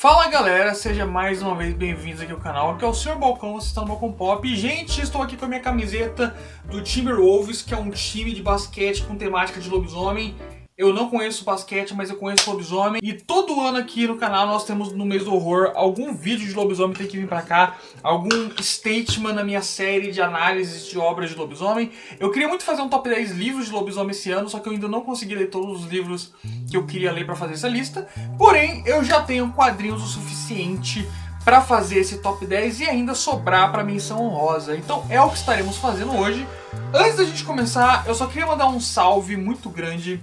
Fala galera, seja mais uma vez bem-vindos aqui ao canal, aqui é o Sr. Balcão, você está no Balcão Pop. E gente, estou aqui com a minha camiseta do Timberwolves, que é um time de basquete com temática de lobisomem. Eu não conheço basquete, mas eu conheço lobisomem. E todo ano aqui no canal nós temos no mês do horror algum vídeo de lobisomem tem que vir pra cá, algum statement na minha série de análises de obras de lobisomem. Eu queria muito fazer um top 10 livros de lobisomem esse ano, só que eu ainda não consegui ler todos os livros que eu queria ler pra fazer essa lista. Porém, eu já tenho quadrinhos o suficiente pra fazer esse top 10 e ainda sobrar pra menção honrosa. Então é o que estaremos fazendo hoje. Antes da gente começar, eu só queria mandar um salve muito grande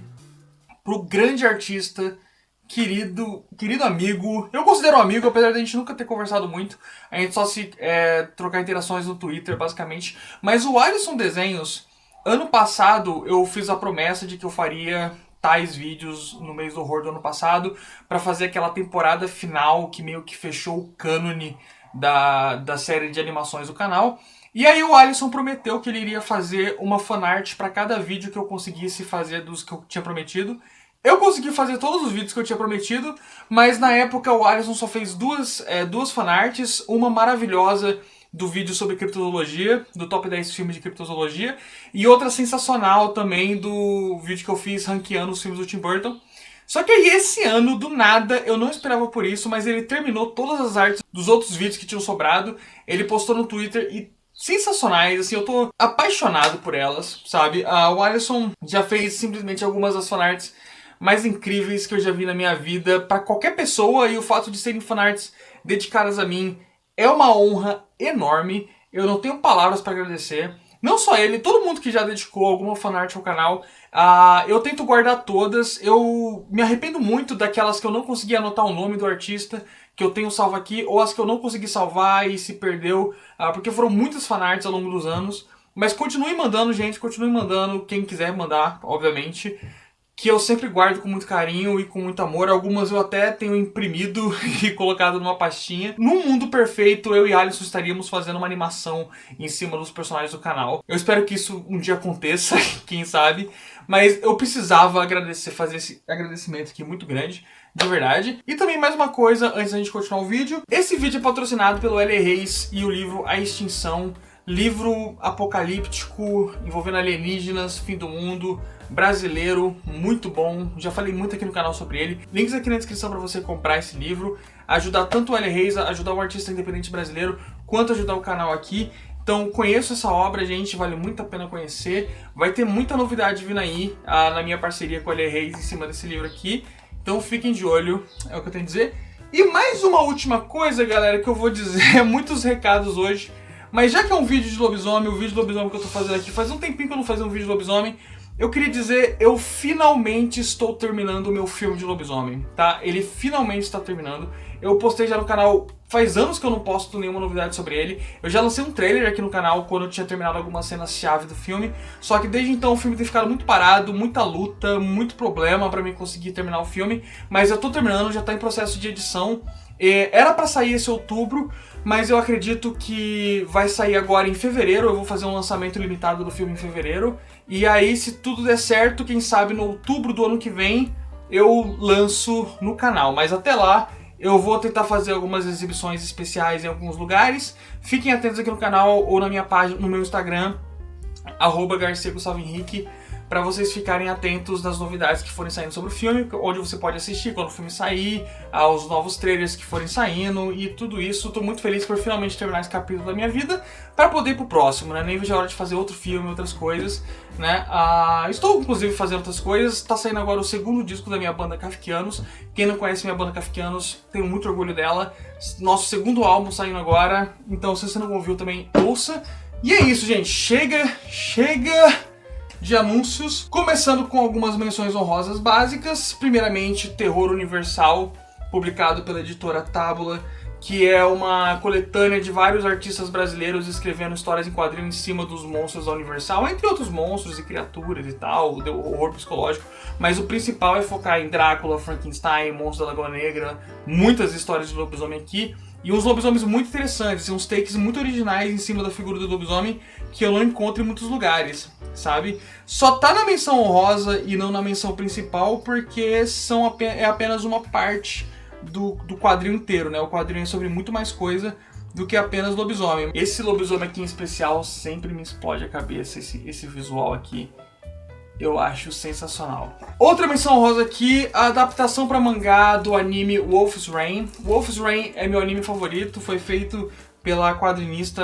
pro grande artista, querido amigo, eu considero um amigo, apesar de a gente nunca ter conversado muito, a gente só se trocar interações no Twitter, basicamente, mas o Alisson Desenhos, ano passado eu fiz a promessa de que eu faria tais vídeos no mês do horror do ano passado, pra fazer aquela temporada final que meio que fechou o cânone da série de animações do canal. E aí o Alisson prometeu que ele iria fazer uma fanart para cada vídeo que eu conseguisse fazer dos que eu tinha prometido. Eu consegui fazer todos os vídeos que eu tinha prometido, mas na época o Alisson só fez duas fanarts, uma maravilhosa do vídeo sobre criptozoologia, do top 10 filmes de criptozoologia, e outra sensacional também do vídeo que eu fiz ranqueando os filmes do Tim Burton. Só que aí esse ano, do nada, eu não esperava por isso, mas ele terminou todas as artes dos outros vídeos que tinham sobrado, ele postou no Twitter e sensacionais, assim, eu tô apaixonado por elas, sabe? O Alisson já fez simplesmente algumas das fanarts mais incríveis que eu já vi na minha vida pra qualquer pessoa, e o fato de serem fanarts dedicadas a mim é uma honra enorme. Eu não tenho palavras pra agradecer. Não só ele, todo mundo que já dedicou alguma fanart ao canal. Eu tento guardar todas. Eu me arrependo muito daquelas que eu não consegui anotar o nome do artista, que eu tenho salvo aqui, ou as que eu não consegui salvar e se perdeu, porque foram muitas fanarts ao longo dos anos. Mas continue mandando, gente, continue mandando, quem quiser mandar, obviamente, que eu sempre guardo com muito carinho e com muito amor. Algumas eu até tenho imprimido e colocado numa pastinha. Num mundo perfeito, eu e Alisson estaríamos fazendo uma animação em cima dos personagens do canal. Eu espero que isso um dia aconteça, quem sabe. Mas eu precisava fazer esse agradecimento aqui muito grande, de verdade. E também mais uma coisa, antes da gente continuar o vídeo. Esse vídeo é patrocinado pelo L. Reis e o livro A Extinção. Livro apocalíptico, envolvendo alienígenas, fim do mundo, brasileiro, muito bom. Já falei muito aqui no canal sobre ele. Links aqui na descrição para você comprar esse livro. Ajudar tanto o L. Reis, ajudar o artista independente brasileiro, quanto ajudar o canal aqui. Então conheço essa obra, gente, vale muito a pena conhecer. Vai ter muita novidade vindo aí na minha parceria com o L. Reis em cima desse livro aqui. Então fiquem de olho, é o que eu tenho a dizer. E mais uma última coisa, galera, que eu vou dizer, muitos recados hoje. Mas já que é um vídeo de lobisomem, o vídeo de lobisomem que eu tô fazendo aqui, faz um tempinho que eu não fazia um vídeo de lobisomem, eu queria dizer, eu finalmente estou terminando o meu filme de lobisomem, tá? Ele finalmente está terminando. Eu postei já no canal, faz anos que eu não posto nenhuma novidade sobre ele. Eu já lancei um trailer aqui no canal quando eu tinha terminado algumas cenas-chave do filme. Só que desde então o filme tem ficado muito parado, muita luta, muito problema pra mim conseguir terminar o filme. Mas eu tô terminando, já tá em processo de edição. Era pra sair esse outubro, mas eu acredito que vai sair agora em fevereiro. Eu vou fazer um lançamento limitado do filme em fevereiro. E aí, se tudo der certo, quem sabe no outubro do ano que vem eu lanço no canal. Mas até lá eu vou tentar fazer algumas exibições especiais em alguns lugares. Fiquem atentos aqui no canal ou na minha página, no meu Instagram, @GarciaGustavoHenrique, para vocês ficarem atentos das novidades que forem saindo sobre o filme, onde você pode assistir quando o filme sair, aos novos trailers que forem saindo e tudo isso. Estou muito feliz por finalmente terminar esse capítulo da minha vida para poder ir pro próximo, né? Nem vejo a hora de fazer outro filme, outras coisas, né? Estou inclusive fazendo outras coisas. Está saindo agora o segundo disco da minha banda Kafkianos. Quem não conhece minha banda Kafkianos, tenho muito orgulho dela. Nosso segundo álbum saindo agora, então se você não ouviu também, ouça. E é isso, gente. Chega de anúncios, começando com algumas menções honrosas básicas. Primeiramente, Terror Universal, publicado pela editora Tábula, que é uma coletânea de vários artistas brasileiros escrevendo histórias em quadrinho em cima dos monstros da Universal, entre outros monstros e criaturas e tal, o horror psicológico, mas o principal é focar em Drácula, Frankenstein, Monstros da Lagoa Negra, muitas histórias de lobisomem aqui, e uns lobisomens muito interessantes, uns takes muito originais em cima da figura do lobisomem que eu não encontro em muitos lugares, sabe? Só tá na menção honrosa e não na menção principal porque é apenas uma parte do quadrinho inteiro, né? O quadrinho é sobre muito mais coisa do que apenas lobisomem. Esse lobisomem aqui em especial sempre me explode a cabeça, esse visual aqui. Eu acho sensacional. Outra menção rosa aqui, a adaptação para mangá do anime Wolf's Rain. Wolf's Rain é meu anime favorito, foi feito pela quadrinista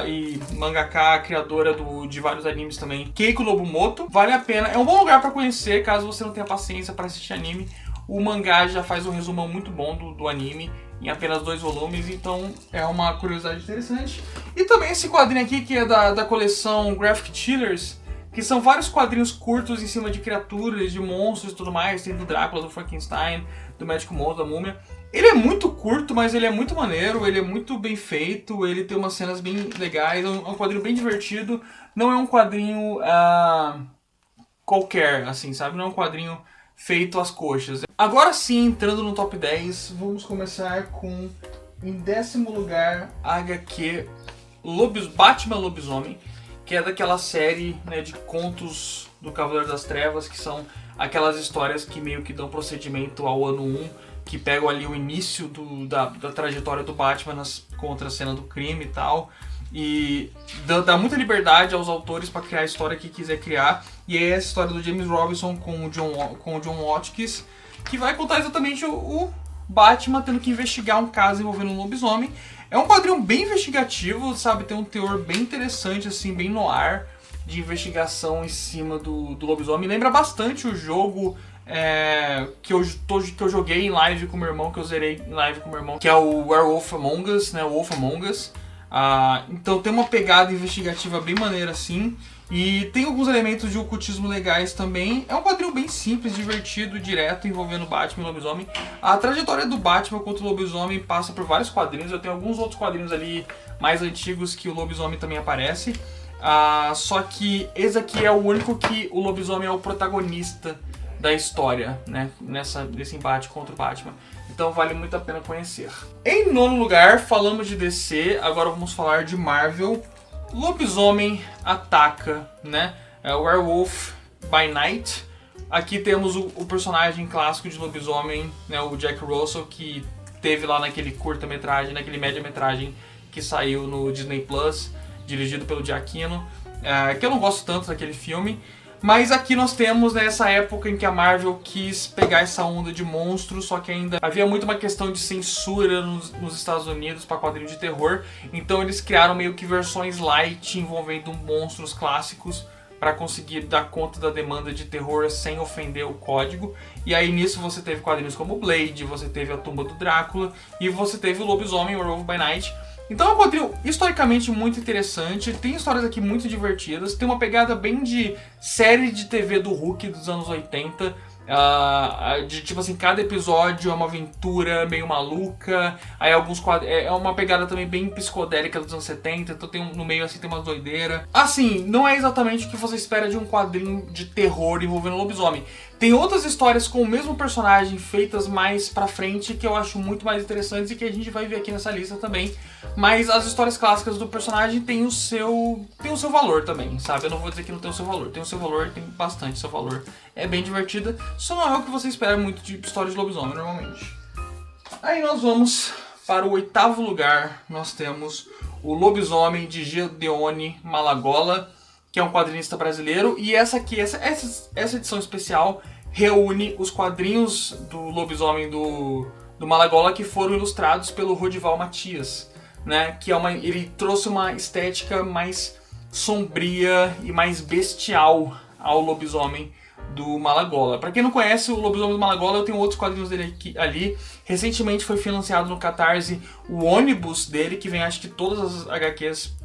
e mangaka, criadora de vários animes também, Keiko Nobumoto. Vale a pena, é um bom lugar para conhecer, caso você não tenha paciência para assistir anime. O mangá já faz um resumão muito bom do anime, em apenas 2 volumes, então é uma curiosidade interessante. E também esse quadrinho aqui, que é da coleção Graphic Chillers, que são vários quadrinhos curtos em cima de criaturas, de monstros e tudo mais. Tem do Drácula, do Frankenstein, do Médico Monstro, da Múmia. Ele é muito curto, mas ele é muito maneiro, ele é muito bem feito, ele tem umas cenas bem legais, é um quadrinho bem divertido. Não é um quadrinho qualquer, assim, sabe? Não é um quadrinho feito às coxas. Agora sim, entrando no top 10, vamos começar com, em 10º lugar, a HQ Batman Lobisomem, que é daquela série, né, de contos do Cavaleiro das Trevas, que são aquelas histórias que meio que dão procedimento ao ano 1, que pegam ali o início da trajetória do Batman contra a cena do crime e tal, e dá muita liberdade aos autores para criar a história que quiser criar. E é essa história do James Robinson com o John Watkins, que vai contar exatamente o Batman tendo que investigar um caso envolvendo um lobisomem. É um quadrinho bem investigativo, sabe? Tem um teor bem interessante, assim, bem noir, de investigação em cima do lobisomem. Lembra bastante o jogo que eu joguei em live com meu irmão, que eu zerei em live com meu irmão, que é o Werewolf Among Us, né? O Wolf Among Us. Então tem uma pegada investigativa bem maneira, assim. E tem alguns elementos de ocultismo legais também. É um quadrinho bem simples, divertido, direto, envolvendo Batman e lobisomem. A trajetória do Batman contra o lobisomem passa por vários quadrinhos. Eu tenho alguns outros quadrinhos ali mais antigos que o lobisomem também aparece. Só que esse aqui é o único que o lobisomem é o protagonista da história, né? Nesse embate contra o Batman. Então vale muito a pena conhecer. Em 9º lugar, falamos de DC, agora vamos falar de Marvel. Lobisomem Ataca, né? Werewolf by Night. Aqui temos o personagem clássico de lobisomem, né? O Jack Russell, que teve lá naquele curta-metragem, naquele média-metragem que saiu no Disney Plus, dirigido pelo Giacchino, que eu não gosto tanto daquele filme. Mas aqui nós temos, né, essa época em que a Marvel quis pegar essa onda de monstros, só que ainda havia muito uma questão de censura nos Estados Unidos para quadrinhos de terror. Então eles criaram meio que versões light envolvendo monstros clássicos para conseguir dar conta da demanda de terror sem ofender o código. E aí nisso você teve quadrinhos como Blade, você teve a Tumba do Drácula e você teve o Lobisomem, Werewolf by Night. Então é um quadrinho historicamente muito interessante, tem histórias aqui muito divertidas, tem uma pegada bem de série de TV do Hulk dos anos 80, de tipo assim, cada episódio é uma aventura meio maluca, aí alguns é uma pegada também bem psicodélica dos anos 70, então no meio assim tem uma doideira. Assim, não é exatamente o que você espera de um quadrinho de terror envolvendo lobisomem. Tem outras histórias com o mesmo personagem feitas mais pra frente que eu acho muito mais interessantes e que a gente vai ver aqui nessa lista também. Mas as histórias clássicas do personagem têm o seu valor também, sabe? Eu não vou dizer que não tem o seu valor. Tem o seu valor, tem bastante seu valor. É bem divertida, só não é o que você espera muito de história de lobisomem normalmente. Aí nós vamos para o 8º lugar. Nós temos o Lobisomem de Gideone Malagola, que é um quadrinista brasileiro, e essa edição especial reúne os quadrinhos do Lobisomem do Malagola que foram ilustrados pelo Rodival Matias, né? Que ele trouxe uma estética mais sombria e mais bestial ao Lobisomem do Malagola. Pra quem não conhece o Lobisomem do Malagola, eu tenho outros quadrinhos dele ali. Recentemente foi financiado no Catarse o ônibus dele, que vem acho que todas as HQs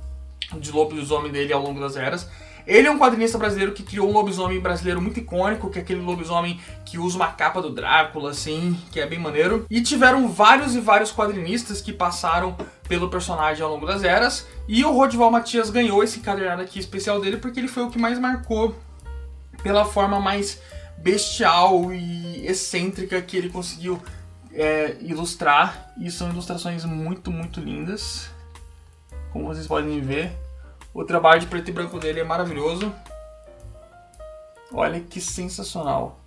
de lobisomem dele ao longo das eras. Ele é um quadrinista brasileiro que criou um lobisomem brasileiro muito icônico, que é aquele lobisomem que usa uma capa do Drácula, assim, que é bem maneiro. E tiveram vários e vários quadrinistas que passaram pelo personagem ao longo das eras. E o Rodival Matias ganhou esse encadernado aqui especial dele porque ele foi o que mais marcou pela forma mais bestial e excêntrica que ele conseguiu ilustrar. E são ilustrações muito, muito lindas, como vocês podem ver. O trabalho de preto e branco dele é maravilhoso. Olha que sensacional.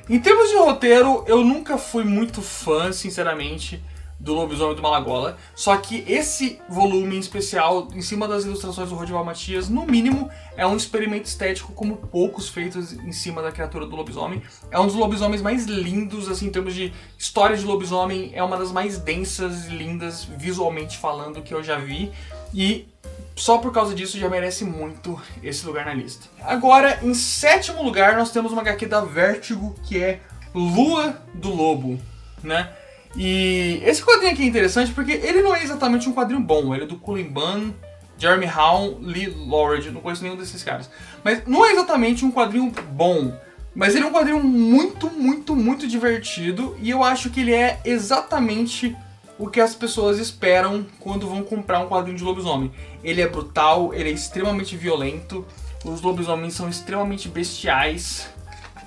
Em termos de roteiro, eu nunca fui muito fã, sinceramente, do Lobisomem do Malagola. Só que esse volume em especial, em cima das ilustrações do Rodival Matias, no mínimo, é um experimento estético como poucos feitos em cima da criatura do lobisomem. É um dos lobisomens mais lindos, assim, em termos de história de lobisomem. É uma das mais densas e lindas, visualmente falando, que eu já vi. E só por causa disso já merece muito esse lugar na lista. Agora, em sétimo lugar, nós temos uma HQ da Vertigo, que é Lua do Lobo, né? E esse quadrinho aqui é interessante porque ele não é exatamente um quadrinho bom. Ele é do Cullen Bunn, Jeremy Haun, Lee Lord, não conheço nenhum desses caras. Mas não é exatamente um quadrinho bom, mas ele é um quadrinho muito divertido. E eu acho que ele é exatamente o que as pessoas esperam quando vão comprar um quadrinho de lobisomem. Ele é brutal, ele é extremamente violento, os lobisomens são extremamente bestiais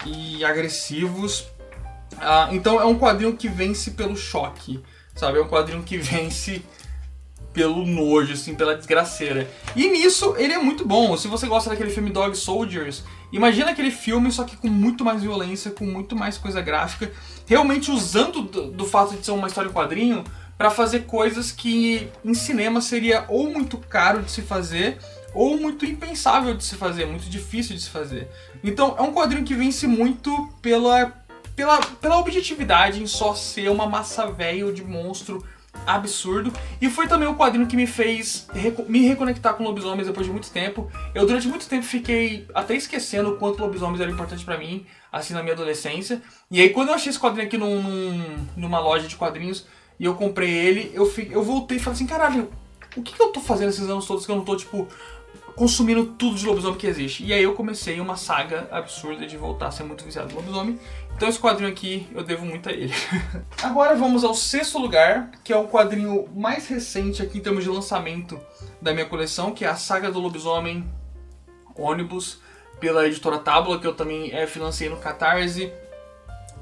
e agressivos. Então é um quadrinho que vence pelo choque, sabe? É um quadrinho que vence pelo nojo, assim, pela desgraceira. E nisso ele é muito bom. Se você gosta daquele filme Dog Soldiers, imagina aquele filme, só que com muito mais violência, com muito mais coisa gráfica, realmente usando do fato de ser uma história em quadrinho para fazer coisas que em cinema seria ou muito caro de se fazer, ou muito impensável de se fazer, muito difícil de se fazer. Então é um quadrinho que vence muito pela objetividade em só ser uma massa velho de monstro absurdo. E foi também o quadrinho que me fez me reconectar com lobisomens depois de muito tempo. Eu durante muito tempo fiquei até esquecendo o quanto lobisomens eram importantes pra mim, assim, na minha adolescência. E aí quando eu achei esse quadrinho aqui numa loja de quadrinhos e eu comprei ele, eu voltei e falei assim, caralho, o que eu tô fazendo esses anos todos que eu não tô, tipo, consumindo tudo de lobisomem que existe? E aí eu comecei uma saga absurda de voltar a ser muito viciado em lobisomem. Então esse quadrinho aqui, eu devo muito a ele. Agora vamos ao sexto lugar, que é o quadrinho mais recente aqui em termos de lançamento da minha coleção, que é a Saga do Lobisomem Ônibus, pela editora Tábula, que eu também financei no Catarse.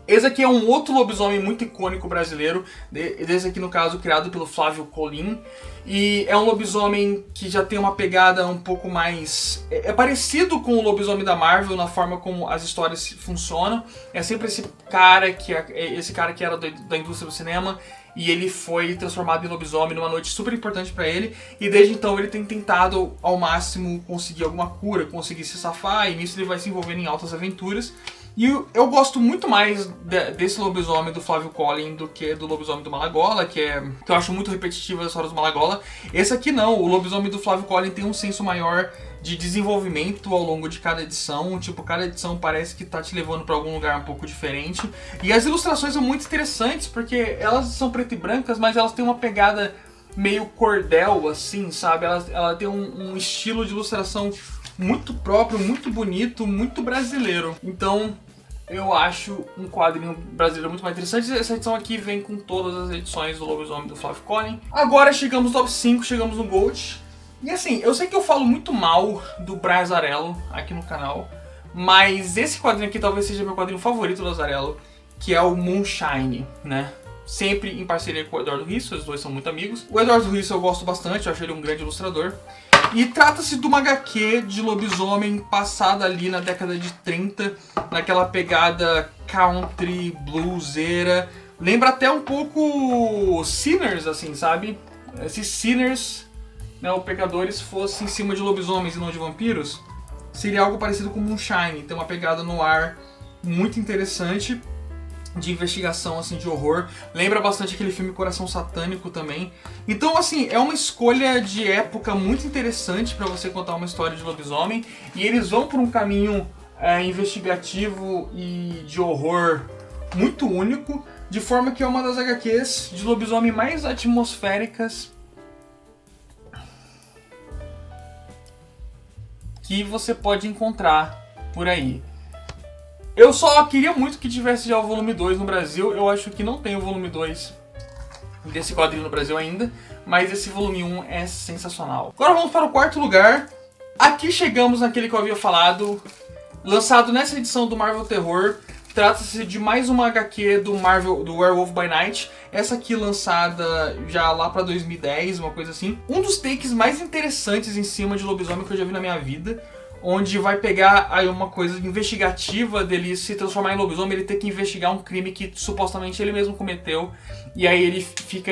Esse aqui é um outro lobisomem muito icônico brasileiro, desse aqui no caso criado pelo Flávio Colim. E é um lobisomem que já tem uma pegada um pouco mais... É parecido com o lobisomem da Marvel na forma como as histórias funcionam. É sempre esse cara que era da indústria do cinema e ele foi transformado em lobisomem numa noite super importante pra ele. E desde então ele tem tentado ao máximo conseguir alguma cura, conseguir se safar, e nisso ele vai se envolvendo em altas aventuras. E eu gosto muito mais desse lobisomem do Flávio Colim do que do lobisomem do Malagola, que eu acho muito repetitiva a história do Malagola. Esse aqui não, o lobisomem do Flávio Colim tem um senso maior de desenvolvimento ao longo de cada edição. Tipo, cada edição parece que tá te levando pra algum lugar um pouco diferente. E as ilustrações são muito interessantes, porque elas são preto e brancas, mas elas têm uma pegada meio cordel, assim, sabe? Ela tem um estilo de ilustração muito próprio, muito bonito, muito brasileiro. Então eu acho um quadrinho brasileiro muito mais interessante. Essa edição aqui vem com todas as edições do Lobisomem do Flávio Colim. Agora chegamos no top 5, chegamos no Gold. E assim, eu sei que eu falo muito mal do Brian Azzarello aqui no canal, mas esse quadrinho aqui talvez seja meu quadrinho favorito do Azzarello, que é o Moonshine, né? Sempre em parceria com o Eduardo Risso, os dois são muito amigos. O Eduardo Risso eu gosto bastante, eu acho ele um grande ilustrador. E trata-se de uma HQ de lobisomem passada ali na década de 30, naquela pegada country, bluesera. Lembra até um pouco Sinners, assim, sabe? Se Sinners, né, o Pecadores, fosse em cima de lobisomens e não de vampiros, seria algo parecido com Moonshine. Tem uma pegada no ar muito interessante, de investigação, assim, de horror. Lembra bastante aquele filme Coração Satânico também. Então, assim, é uma escolha de época muito interessante pra você contar uma história de lobisomem. E eles vão por um caminho investigativo e de horror muito único, de forma que é uma das HQs de lobisomem mais atmosféricas que você pode encontrar por aí. Eu só queria muito que tivesse já o volume 2 no Brasil. Eu acho que não tem o volume 2 desse quadrinho no Brasil ainda, mas esse volume 1 é sensacional. Agora vamos para o quarto lugar. Aqui chegamos naquele que eu havia falado, lançado nessa edição do Marvel Terror. Trata-se de mais uma HQ do Werewolf by Night. Essa aqui lançada já lá pra 2010, uma coisa assim. Um dos takes mais interessantes em cima de lobisomem que eu já vi na minha vida. onde vai pegar aí uma coisa investigativa dele se transformar em lobisomem, ele ter que investigar um crime que supostamente ele mesmo cometeu, e aí ele fica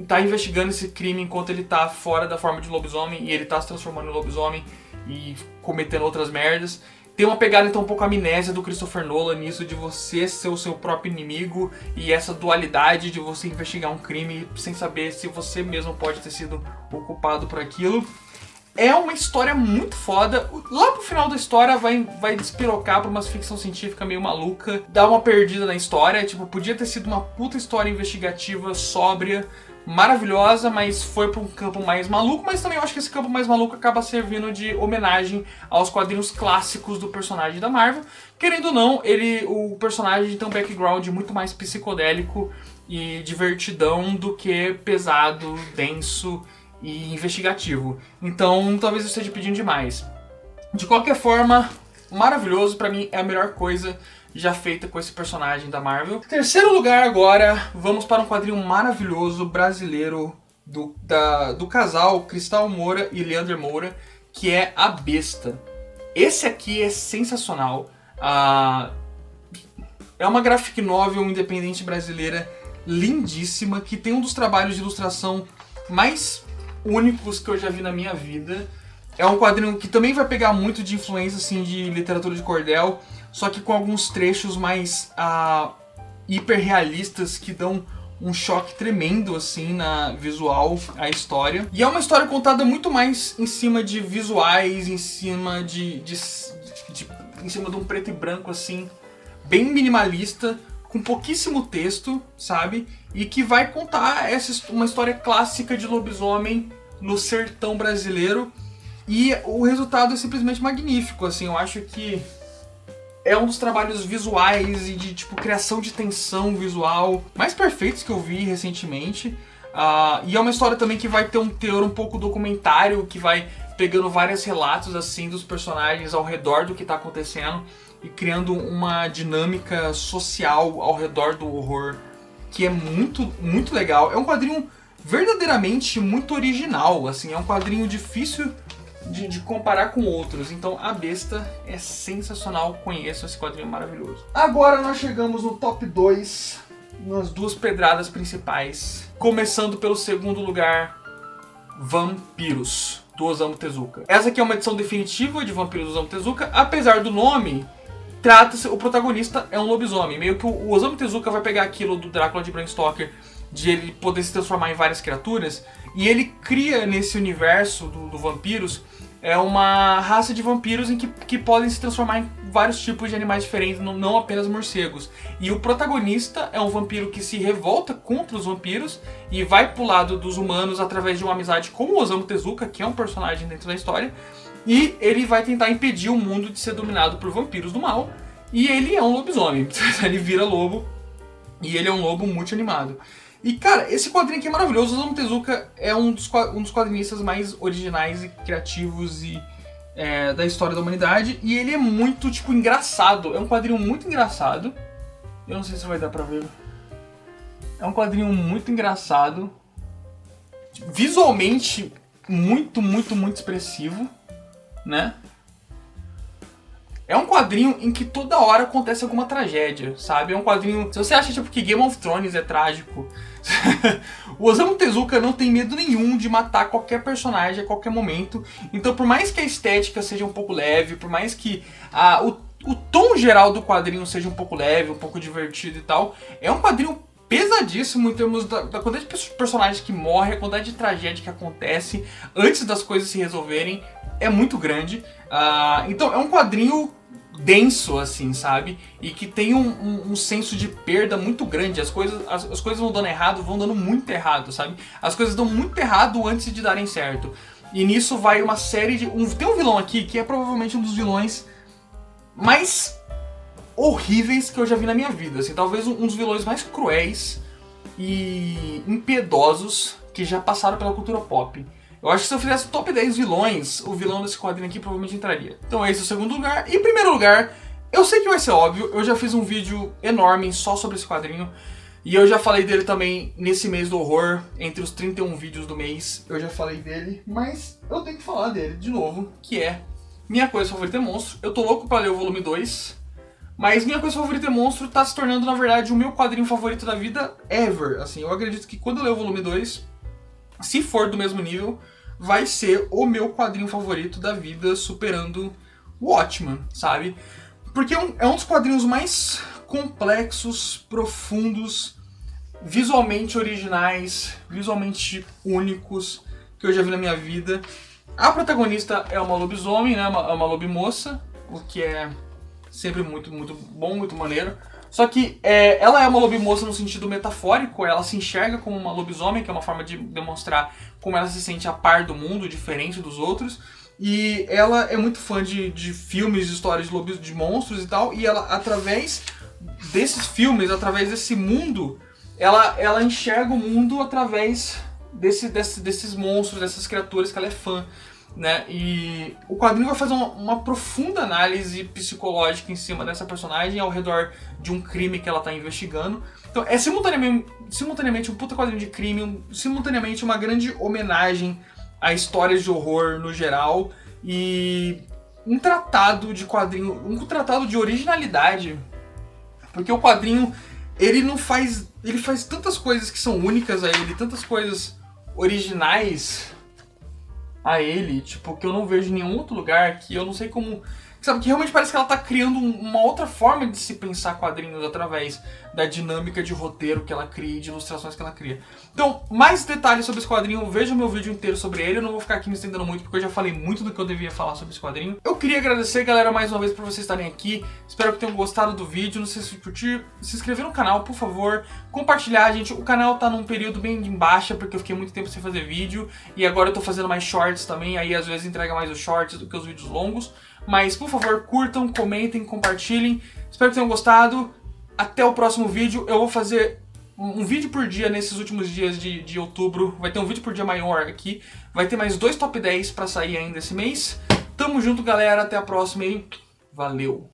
tá investigando esse crime enquanto ele tá fora da forma de lobisomem, e ele tá se transformando em lobisomem e cometendo outras merdas. Tem uma pegada então um pouco amnésia do Christopher Nolan nisso, de você ser o seu próprio inimigo, e essa dualidade de você investigar um crime sem saber se você mesmo pode ter sido o culpado por aquilo. É uma história muito foda. Lá pro final da história vai despirocar pra uma ficção científica meio maluca. Dá uma perdida na história. Tipo, podia ter sido uma puta história investigativa, sóbria, maravilhosa, mas foi pra um campo mais maluco. Mas também eu acho que esse campo mais maluco acaba servindo de homenagem aos quadrinhos clássicos do personagem da Marvel. Querendo ou não, o personagem tem um background muito mais psicodélico e divertidão do que pesado, denso e investigativo. Então, talvez eu esteja pedindo demais. De qualquer forma, maravilhoso. Pra mim, é a melhor coisa já feita com esse personagem da Marvel. Terceiro lugar agora, vamos para um quadrinho maravilhoso brasileiro do casal Cristal Moura e Leandro Moura, que é A Besta. Esse aqui é sensacional. É uma graphic novel independente brasileira lindíssima, que tem um dos trabalhos de ilustração mais únicos que eu já vi na minha vida. É um quadrinho que também vai pegar muito de influência assim, de literatura de cordel, só que com alguns trechos mais hiperrealistas que dão um choque tremendo assim na visual, a história. E é uma história contada muito mais em cima de visuais, em cima em cima de um preto e branco assim, bem minimalista, com pouquíssimo texto, sabe? E que vai contar uma história clássica de lobisomem no sertão brasileiro. E o resultado é simplesmente magnífico, assim. Eu acho que é um dos trabalhos visuais e de tipo criação de tensão visual mais perfeitos que eu vi recentemente. E é uma história também que vai ter um teor um pouco documentário, que vai pegando vários relatos assim dos personagens ao redor do que está acontecendo e criando uma dinâmica social ao redor do horror que é muito, muito legal. É um quadrinho verdadeiramente muito original, assim, é um quadrinho difícil de comparar com outros. Então A Besta é sensacional, conheço esse quadrinho maravilhoso. Agora nós chegamos no top 2, nas duas pedradas principais. Começando pelo segundo lugar, Vampiros, do Osamu Tezuka. Essa aqui é uma edição definitiva de Vampiros do Osamu Tezuka, apesar do nome. O protagonista é um lobisomem. Meio que o Osamu Tezuka vai pegar aquilo do Drácula de Bram Stoker, de ele poder se transformar em várias criaturas, e ele cria nesse universo do vampiros uma raça de vampiros em que podem se transformar em vários tipos de animais diferentes, não apenas morcegos. E o protagonista é um vampiro que se revolta contra os vampiros e vai pro lado dos humanos através de uma amizade com o Osamu Tezuka, que é um personagem dentro da história. E ele vai tentar impedir o mundo de ser dominado por vampiros do mal. E ele é um lobisomem. Ele vira lobo. E ele é um lobo muito animado. E cara, esse quadrinho aqui é maravilhoso. O Osamu Tezuka é um dos quadrinistas mais originais e criativos da história da humanidade. E ele é muito, tipo, engraçado. É um quadrinho muito engraçado. Eu não sei se vai dar pra ver. É um quadrinho muito engraçado. Visualmente, muito, muito, muito expressivo. Né? É um quadrinho em que toda hora acontece alguma tragédia, sabe? É um quadrinho... Se você acha tipo, que Game of Thrones é trágico, o Osamu Tezuka não tem medo nenhum de matar qualquer personagem a qualquer momento. Então, por mais que a estética seja um pouco leve, por mais que o tom geral do quadrinho seja um pouco leve, um pouco divertido e tal, é um quadrinho pesadíssimo em termos da quantidade de personagens que morrem, a quantidade de tragédia que acontece antes das coisas se resolverem. É muito grande. Então é um quadrinho denso, assim, sabe? E que tem um senso de perda muito grande. As coisas vão dando errado, vão dando muito errado, sabe? As coisas dão muito errado antes de darem certo. E nisso vai uma série de... Tem um vilão aqui que é provavelmente um dos vilões mais horríveis que eu já vi na minha vida. Assim, talvez um dos vilões mais cruéis e impiedosos que já passaram pela cultura pop. Eu acho que se eu fizesse top 10 vilões, o vilão desse quadrinho aqui provavelmente entraria. Então esse é o segundo lugar. E em primeiro lugar, eu sei que vai ser óbvio, eu já fiz um vídeo enorme só sobre esse quadrinho. E eu já falei dele também nesse mês do horror, entre os 31 vídeos do mês, eu já falei dele. Mas eu tenho que falar dele de novo, que é Minha Coisa Favorita é Monstro. Eu tô louco pra ler o volume 2. Mas Minha Coisa Favorita é Monstro tá se tornando, na verdade, o meu quadrinho favorito da vida ever. Assim, eu acredito que quando eu ler o volume 2, se for do mesmo nível, vai ser o meu quadrinho favorito da vida, superando o Watchmen, sabe? Porque é um dos quadrinhos mais complexos, profundos, visualmente originais, visualmente únicos que eu já vi na minha vida. A protagonista é uma lobisomem, né? Uma lobimoça, o que é sempre muito, muito bom, muito maneiro. Só que ela é uma lobimoça no sentido metafórico, ela se enxerga como uma lobisomem, que é uma forma de demonstrar como ela se sente a par do mundo, diferente dos outros. E ela é muito fã de filmes, de histórias de monstros e tal, e ela, através desses filmes, através desse mundo, ela enxerga o mundo através desses monstros, dessas criaturas que ela é fã, né? E o quadrinho vai fazer uma profunda análise psicológica em cima dessa personagem ao redor de um crime que ela está investigando. Então é simultaneamente um puta quadrinho de crime, simultaneamente uma grande homenagem a histórias de horror no geral e um tratado de quadrinho, um tratado de originalidade, porque o quadrinho ele faz tantas coisas que são únicas a ele, tantas coisas originais a ele, tipo, que eu não vejo em nenhum outro lugar, que eu não sei como... Sabe, que realmente parece que ela tá criando uma outra forma de se pensar quadrinhos através da dinâmica de roteiro que ela cria e de ilustrações que ela cria. Então, mais detalhes sobre esse quadrinho, veja o meu vídeo inteiro sobre ele. Eu não vou ficar aqui me estendendo muito, porque eu já falei muito do que eu devia falar sobre esse quadrinho. Eu queria agradecer, galera, mais uma vez por vocês estarem aqui. Espero que tenham gostado do vídeo. Não sei se curtir, se inscrever no canal, por favor. Compartilhar, gente. O canal tá num período bem de baixa, porque eu fiquei muito tempo sem fazer vídeo. E agora eu tô fazendo mais shorts também, aí às vezes entrega mais os shorts do que os vídeos longos. Mas, por favor, curtam, comentem, compartilhem. Espero que tenham gostado. Até o próximo vídeo. Eu vou fazer um vídeo por dia nesses últimos dias de outubro. Vai ter um vídeo por dia maior aqui. Vai ter mais 2 top 10 pra sair ainda esse mês. Tamo junto, galera. Até a próxima e valeu!